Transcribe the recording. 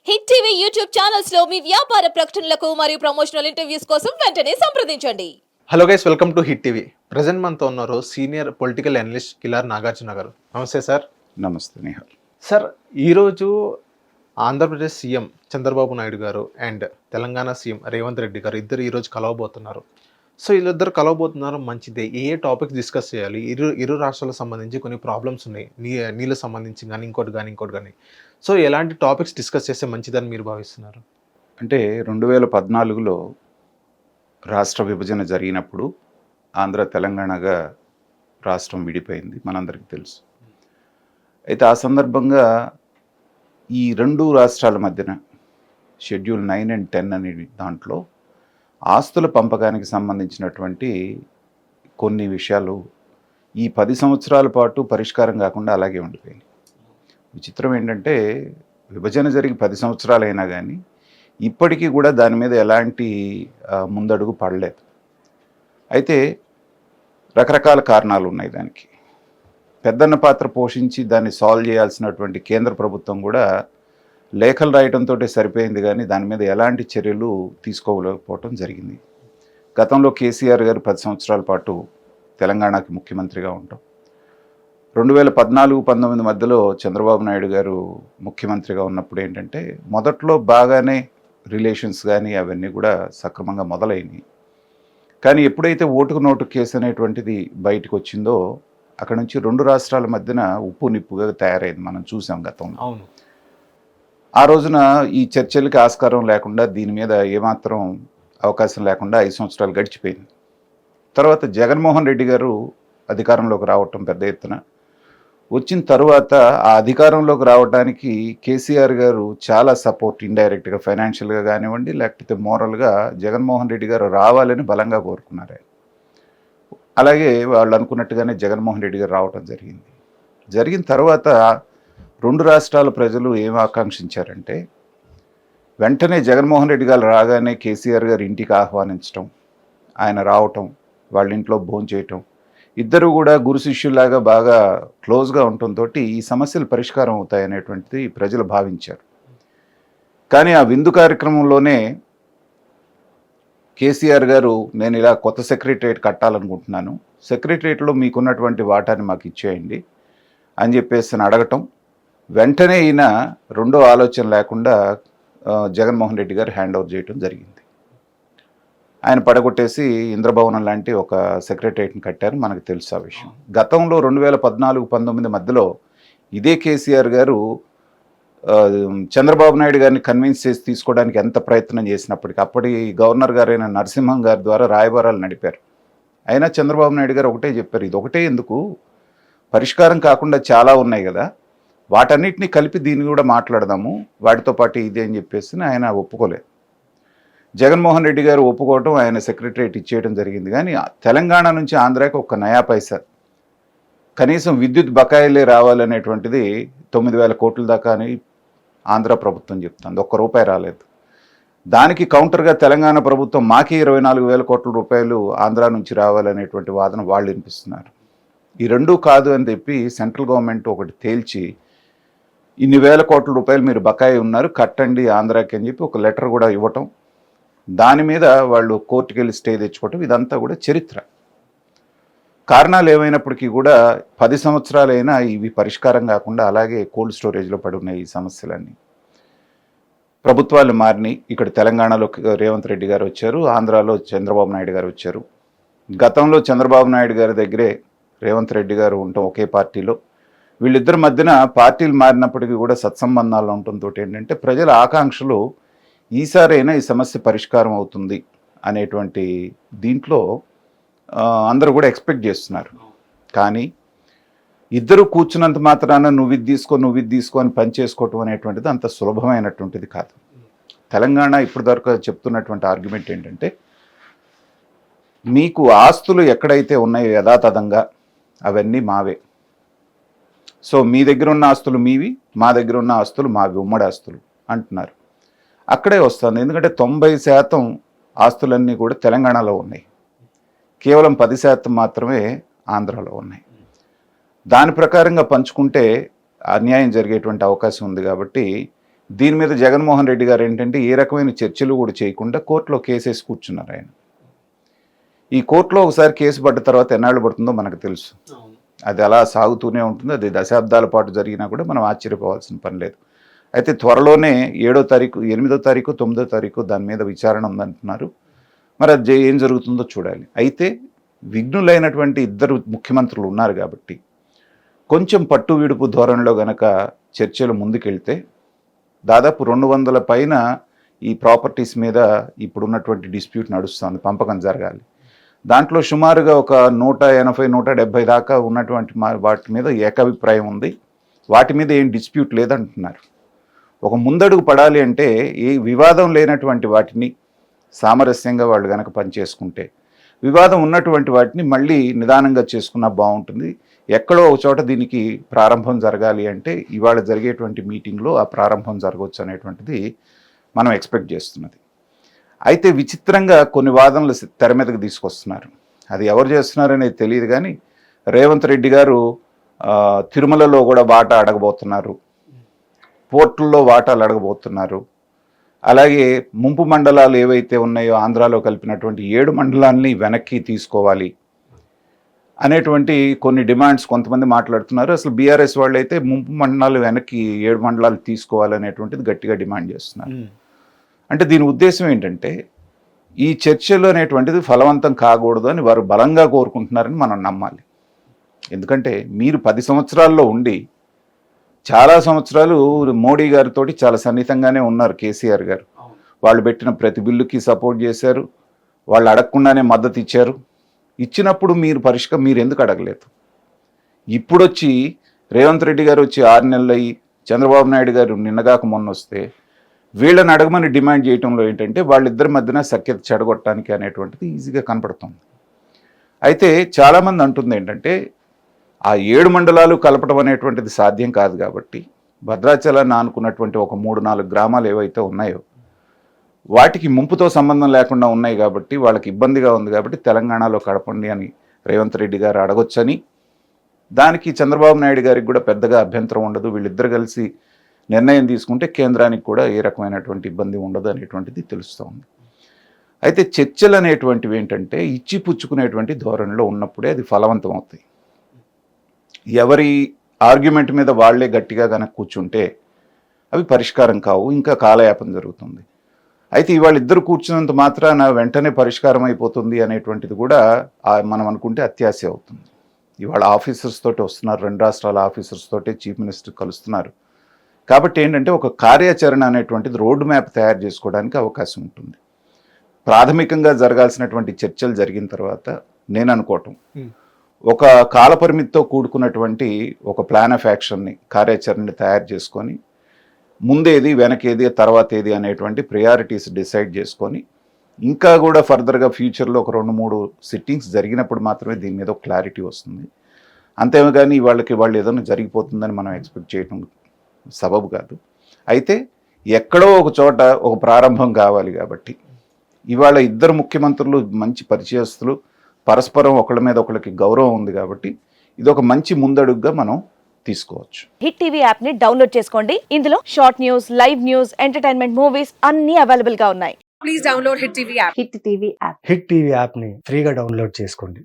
Hit TV YouTube channels లో మీ వ్యాపార ప్రకటనలకు మరియు ప్రమోషనల్ ఇంటర్వ్యూస్ కోసం వెంటనే సంప్రదించండి. Hello guys, welcome to hit TV. Present మనతో ఉన్నారు senior political analyst Kilar Nagarjuna గారు. నమస్తే సార్. నమస్తే నిహాల్. సార్, ఈరోజు ఆంధ్రప్రదేశ్ సీఎం చంద్రబాబు నాయుడు గారు అండ్ తెలంగాణ సీఎం రేవంత్ రెడ్డి గారు ఇద్దరు ఈరోజు కలవబోతున్నారు. సో వీళ్ళిద్దరు కలవబోతున్నారు, మంచిదే. ఏ టాపిక్స్ డిస్కస్ చేయాలి? ఇరు రాష్ట్రాలకు సంబంధించి కొన్ని ప్రాబ్లమ్స్ ఉన్నాయి, నీళ్ళకి సంబంధించి కానీ ఇంకోటి కానీ. సో ఎలాంటి టాపిక్స్ డిస్కస్ చేస్తే మంచిదని మీరు భావిస్తున్నారు? అంటే 2014లో రాష్ట్ర విభజన జరిగినప్పుడు ఆంధ్ర తెలంగాణగా రాష్ట్రం విడిపోయింది, మనందరికీ తెలుసు. అయితే ఆ సందర్భంగా ఈ రెండు రాష్ట్రాల మధ్యన షెడ్యూల్ 9 and 10 అనే దాంట్లో ఆస్తుల పంపకానికి సంబంధించినటువంటి కొన్ని విషయాలు ఈ 10 సంవత్సరాల పాటు పరిష్కారం కాకుండా అలాగే ఉండిపోయింది. విచిత్రం ఏంటంటే విభజన జరిగి 10 సంవత్సరాలైనా కానీ ఇప్పటికీ కూడా దాని మీద ఎలాంటి ముందడుగు పడలేదు. అయితే రకరకాల కారణాలు ఉన్నాయి దానికి. పెద్దన్న పాత్ర పోషించి దాన్ని సాల్వ్ చేయాల్సినటువంటి కేంద్ర ప్రభుత్వం కూడా లేఖలు రాయడంతో సరిపోయింది, కానీ దాని మీద ఎలాంటి చర్యలు తీసుకోలేకపోవటం జరిగింది. గతంలో కేసీఆర్ గారు 10 సంవత్సరాల పాటు తెలంగాణకి ముఖ్యమంత్రిగా ఉంటాం. 2014-19 మధ్యలో చంద్రబాబు నాయుడు గారు ముఖ్యమంత్రిగా ఉన్నప్పుడు ఏంటంటే మొదట్లో బాగానే రిలేషన్స్ కానీ అవన్నీ కూడా సక్రమంగా మొదలైనవి. కానీ ఎప్పుడైతే ఓటుకు నోటు కేసు అనేటువంటిది బయటకు వచ్చిందో అక్కడ నుంచి రెండు రాష్ట్రాల మధ్యన ఉప్పు నిప్పుగా తయారైంది, మనం చూసాం గతంలో. అవును. ఆ రోజున ఈ చర్చలకి ఆస్కారం లేకుండా, దీని మీద ఏమాత్రం అవకాశం లేకుండా 5 సంవత్సరాలు గడిచిపోయింది. తర్వాత జగన్మోహన్ రెడ్డి గారు అధికారంలోకి రావటం పెద్ద ఎత్తున వచ్చిన తర్వాత ఆ అధికారంలోకి రావడానికి కేసీఆర్ గారు చాలా సపోర్ట్, ఇండైరెక్ట్గా ఫైనాన్షియల్గా కానివ్వండి లేకపోతే మోరల్గా జగన్మోహన్ రెడ్డి గారు రావాలని బలంగా కోరుకున్నారు. అలాగే వాళ్ళు అనుకున్నట్టుగానే జగన్మోహన్ రెడ్డి గారు రావటం జరిగింది. జరిగిన తర్వాత రెండు రాష్ట్రాల ప్రజలు ఏం ఆకాంక్షించారంటే వెంటనే జగన్మోహన్ రెడ్డి గారు రాగానే కేసీఆర్ గారు ఇంటికి ఆహ్వానించడం, ఆయన రావటం, వాళ్ళ ఇంట్లో భోంచేయటం, ఇద్దరు కూడా గురు శిష్యులాగా బాగా క్లోజ్గా ఉండటంతో ఈ సమస్యలు పరిష్కారం అవుతాయనేటువంటిది ప్రజలు భావించారు. కానీ ఆ విందు కార్యక్రమంలోనే కేసీఆర్ గారు నేను ఇలా కొత్త సెక్రటరియట్ కట్టాలనుకుంటున్నాను, సెక్రటరియట్లో మీకున్నటువంటి వాటాని మాకు ఇచ్చేయండి అని చెప్పేసి అడగటం, వెంటనే ఈయన రెండో ఆలోచన లేకుండా జగన్మోహన్ రెడ్డి గారు హ్యాండ్ ఓవర్ చేయటం జరిగింది. ఆయన పడగొట్టేసి ఇంద్రభవనం లాంటి ఒక సెక్రటరియట్ని కట్టారు, మనకు తెలుసు ఆ విషయం. గతంలో 2014-19 మధ్యలో ఇదే కేసీఆర్ గారు చంద్రబాబు నాయుడు గారిని కన్విన్స్ చేసి తీసుకోవడానికి ఎంత ప్రయత్నం చేసినప్పటికీ అప్పటి గవర్నర్ గారైన నరసింహన్ గారి ద్వారా రాయబారాలు నడిపారు. అయినా చంద్రబాబు నాయుడు గారు ఒకటే చెప్పారు, ఇది ఒకటే ఎందుకు, పరిష్కారం కాకుండా చాలా ఉన్నాయి కదా, వాటన్నిటిని కలిపి దీన్ని కూడా మాట్లాడదాము, వాటితో పాటు ఇదే అని చెప్పేసి ఆయన ఒప్పుకోలేదు. జగన్మోహన్ రెడ్డి గారు ఒప్పుకోవటం, ఆయన సెక్రటరియట్ ఇచ్చేయడం జరిగింది. కానీ తెలంగాణ నుంచి ఆంధ్రాకి ఒక్క నయా పైసా, కనీసం విద్యుత్ బకాయిలే రావాలనేటువంటిది 9,000 కోట్ల దాకా అని ఆంధ్ర ప్రభుత్వం చెప్తుంది, ఒక్క రూపాయి రాలేదు. దానికి కౌంటర్గా తెలంగాణ ప్రభుత్వం మాకి 24,000 కోట్ల రూపాయలు ఆంధ్ర నుంచి రావాలనేటువంటి వాదన వాళ్ళు వినిపిస్తున్నారు. ఈ రెండూ కాదు అని చెప్పి సెంట్రల్ గవర్నమెంట్ ఒకటి తేల్చి ఇన్ని వేల కోట్ల రూపాయలు మీరు బకాయి ఉన్నారు కట్టండి ఆంధ్రాకి అని చెప్పి ఒక లెటర్ కూడా ఇవ్వటం, దాని మీద వాళ్ళు కోర్టుకి వెళ్ళి స్టే తెచ్చుకోవటం, ఇదంతా కూడా చరిత్ర. కారణాలు ఏమైనప్పటికీ కూడా 10 సంవత్సరాలైనా ఇవి పరిష్కారం కాకుండా అలాగే కోల్డ్ స్టోరేజ్లో పడి ఉన్నాయి ఈ సమస్యలన్నీ. ప్రభుత్వాలు మారినాయి. ఇక్కడ తెలంగాణలో రేవంత్ రెడ్డి గారు వచ్చారు, ఆంధ్రాలో చంద్రబాబు నాయుడు గారు వచ్చారు. గతంలో చంద్రబాబు నాయుడు గారి దగ్గరే రేవంత్ రెడ్డి గారు ఉండటం ఒకే పార్టీలో, వీళ్ళిద్దరి మధ్యన పార్టీలు మారినప్పటికీ కూడా సత్సంబంధాలు ఉండటంతో ఏంటంటే ప్రజల ఆకాంక్షలు ఈసారైనా ఈ సమస్య పరిష్కారం అవుతుంది అనేటువంటి దీంట్లో అందరూ కూడా ఎక్స్పెక్ట్ చేస్తున్నారు. కానీ ఇద్దరు కూర్చున్నంత మాత్రాన నువ్వు ఇది తీసుకో అని పని చేసుకోవటం అనేటువంటిది అంత సులభమైనటువంటిది కాదు. తెలంగాణ ఇప్పుడు దాకా చెప్తున్నటువంటి ఆర్గ్యుమెంట్ ఏంటంటే మీకు ఆస్తులు ఎక్కడైతే ఉన్నాయో యథాతథంగా అవన్నీ మావే, సో మీ దగ్గర ఉన్న ఆస్తులు మీవి, మా దగ్గర ఉన్న ఆస్తులు మావి, ఉమ్మడి ఆస్తులు అంటున్నారు. అక్కడే వస్తుంది, ఎందుకంటే 90% ఆస్తులన్నీ కూడా తెలంగాణలో ఉన్నాయి, కేవలం 10% మాత్రమే ఆంధ్రాలో ఉన్నాయి. దాని ప్రకారంగా పంచుకుంటే అన్యాయం జరిగేటువంటి అవకాశం ఉంది. కాబట్టి దీని మీద జగన్మోహన్ రెడ్డి గారు ఏంటంటే ఏ రకమైన చర్చలు కూడా చేయకుండా కోర్టులో కేసేసి కూర్చున్నారు ఆయన. ఈ కోర్టులో ఒకసారి కేసు పడ్డ తర్వాత ఎన్నాళ్ళు పడుతుందో మనకు తెలుసు. అది అలా సాగుతూనే ఉంటుంది. అది దశాబ్దాల పాటు జరిగినా కూడా మనం ఆశ్చర్యపోవాల్సిన పని లేదు. అయితే త్వరలోనే 7వ తారీఖు, 8వ తారీఖు, 9వ తారీఖు దాని మీద విచారణ ఉందంటున్నారు. మరి అది ఏం జరుగుతుందో చూడాలి. అయితే విఘ్నులైనటువంటి ఇద్దరు ముఖ్యమంత్రులు ఉన్నారు కాబట్టి కొంచెం పట్టు విడుపు ధోరణిలో గనక చర్చలు ముందుకెళ్తే దాదాపు 200 పైన ఈ ప్రాపర్టీస్ మీద ఇప్పుడున్నటువంటి డిస్ప్యూట్ నడుస్తుంది, పంపకం జరగాలి. దాంట్లో సుమారుగా ఒక 180, 170 దాకా ఉన్నటువంటి వాటి మీద ఏకాభిప్రాయం ఉంది. వాటి మీద ఏం డిస్ప్యూట్ లేదంటున్నారు. ఒక ముందడుగు పడాలి అంటే ఏ వివాదం లేనటువంటి వాటిని సామరస్యంగా వాళ్ళు కనుక పనిచేసుకుంటే, వివాదం ఉన్నటువంటి వాటిని మళ్ళీ నిదానంగా చేసుకున్నా బాగుంటుంది. ఎక్కడో ఒక చోట దీనికి ప్రారంభం జరగాలి అంటే ఇవాళ జరిగేటువంటి మీటింగ్లో ఆ ప్రారంభం జరగవచ్చు అనేటువంటిది మనం ఎక్స్పెక్ట్ చేస్తున్నది. అయితే విచిత్రంగా కొన్ని వాదనలు తెర మీదకి తీసుకొస్తున్నారు. అది ఎవరు చేస్తున్నారనేది తెలియదు కానీ రేవంత్ రెడ్డి గారు తిరుమలలో కూడా వాటా అడగబోతున్నారు, పోర్టుల్లో వాటాలు అడగబోతున్నారు. అలాగే ముంపు మండలాలు ఏవైతే ఉన్నాయో ఆంధ్రాలో కలిపినటువంటి 7 మండలాల్ని వెనక్కి తీసుకోవాలి అనేటువంటి కొన్ని డిమాండ్స్ కొంతమంది మాట్లాడుతున్నారు. అసలు బీఆర్ఎస్ వాళ్ళు అయితే ముంపు మండలాలు వెనక్కి 7 మండలాలు తీసుకోవాలనేటువంటిది గట్టిగా డిమాండ్ చేస్తున్నారు. అంటే దీని ఉద్దేశం ఏంటంటే ఈ చర్చలు అనేటువంటిది ఫలవంతం కాకూడదు అని వారు బలంగా కోరుకుంటున్నారని మనం నమ్మాలి. ఎందుకంటే మీరు 10 సంవత్సరాల్లో ఉండి చాలా సంవత్సరాలు మోడీ గారితో చాలా సన్నిహితంగానే ఉన్నారు. కేసీఆర్ గారు వాళ్ళు పెట్టిన ప్రతి బిల్లుకి సపోర్ట్ చేశారు, వాళ్ళు అడగకుండానే మద్దతు ఇచ్చారు. ఇచ్చినప్పుడు మీరు ఎందుకు అడగలేదు? ఇప్పుడు వచ్చి రేవంత్ రెడ్డి గారు వచ్చి 6 నెలలు అయ్యి చంద్రబాబు నాయుడు గారు నిన్నగాక మొన్న వస్తే వీళ్ళని అడగమని డిమాండ్ చేయడంలో ఏంటంటే వాళ్ళిద్దరి మధ్యన సఖ్యత చెడగొట్టడానికి అనేటువంటిది ఈజీగా కనపడుతుంది. అయితే చాలామంది అంటుంది ఏంటంటే ఆ 7 మండలాలు కలపడం అనేటువంటిది సాధ్యం కాదు కాబట్టి భద్రాచలాన్ని ఆనుకున్నటువంటి ఒక 3-4 గ్రామాలు ఏవైతే ఉన్నాయో వాటికి ముంపుతో సంబంధం లేకుండా ఉన్నాయి కాబట్టి వాళ్ళకి ఇబ్బందిగా ఉంది కాబట్టి తెలంగాణలో కడపండి అని రేవంత్ రెడ్డి గారు అడగొచ్చని, దానికి చంద్రబాబు నాయుడు గారికి కూడా పెద్దగా అభ్యంతరం ఉండదు, వీళ్ళిద్దరు కలిసి నిర్ణయం తీసుకుంటే కేంద్రానికి కూడా ఏ రకమైనటువంటి ఇబ్బంది ఉండదు అనేటువంటిది తెలుస్తోంది. అయితే చర్చలు అనేటువంటివి ఏంటంటే ఇచ్చిపుచ్చుకునేటువంటి ధోరణిలో ఉన్నప్పుడే అది ఫలవంతం అవుతాయి. ఎవరి ఆర్గ్యుమెంట్ మీద వాళ్లే గట్టిగా కనుక కూర్చుంటే అవి పరిష్కారం కావు, ఇంకా కాలయాపన జరుగుతుంది. అయితే ఇవాళ ఇద్దరు కూర్చున్నంత మాత్రాన వెంటనే పరిష్కారం అయిపోతుంది అనేటువంటిది కూడా మనం అనుకుంటే అత్యాశ అవుతుంది. ఇవాళ ఆఫీసర్స్ తోటి వస్తున్నారు, 2 రాష్ట్రాల ఆఫీసర్స్ తోటి చీఫ్ మినిస్టర్ కలుస్తున్నారు. కాబట్టి ఏంటంటే ఒక కార్యాచరణ అనేటువంటిది రోడ్ మ్యాప్ తయారు చేసుకోవడానికి అవకాశం ఉంటుంది. ప్రాథమికంగా జరగాల్సినటువంటి చర్చలు జరిగిన తర్వాత నేను అనుకోవటం ఒక కాలపరిమితితో కూడుకున్నటువంటి ఒక ప్లాన్ ఆఫ్ యాక్షన్ని, కార్యాచరణని తయారు చేసుకొని ముందేది వెనకేది తర్వాత ఏది అనేటువంటి ప్రయారిటీస్ డిసైడ్ చేసుకొని ఇంకా కూడా ఫర్దర్గా ఫ్యూచర్లో ఒక 2-3 సిట్టింగ్స్ జరిగినప్పుడు మాత్రమే దీని మీద ఒక క్లారిటీ వస్తుంది. అంతేగాని వాళ్ళు ఏదైనా జరిగిపోతుందని మనం ఎక్స్పెక్ట్ చేయడం సబబు కాదు. అయితే ఎక్కడో ఒక చోట ఒక ప్రారంభం కావాలి కాబట్టి ఇవాళ ఇద్దరు ముఖ్యమంత్రులు మంచి పరిచయస్తులు, పరస్పరం ఒకళ్ళ మీద ఒకళ్ళకి గౌరవం ఉంది కాబట్టి ఇది ఒక మంచి ముందడుగుగా మనం తీసుకోవచ్చు. హిట్ టీవీ యాప్ ని డౌన్లోడ్ చేసుకోండి. ఇందులో short news, live news, entertainment movies అన్ని అవైలబుల్ గా ఉన్నాయి. Please download Hit TV app. Hit TV app. Hit TV యాప్ని ఫ్రీగా డౌన్లోడ్ చేసుకోండి.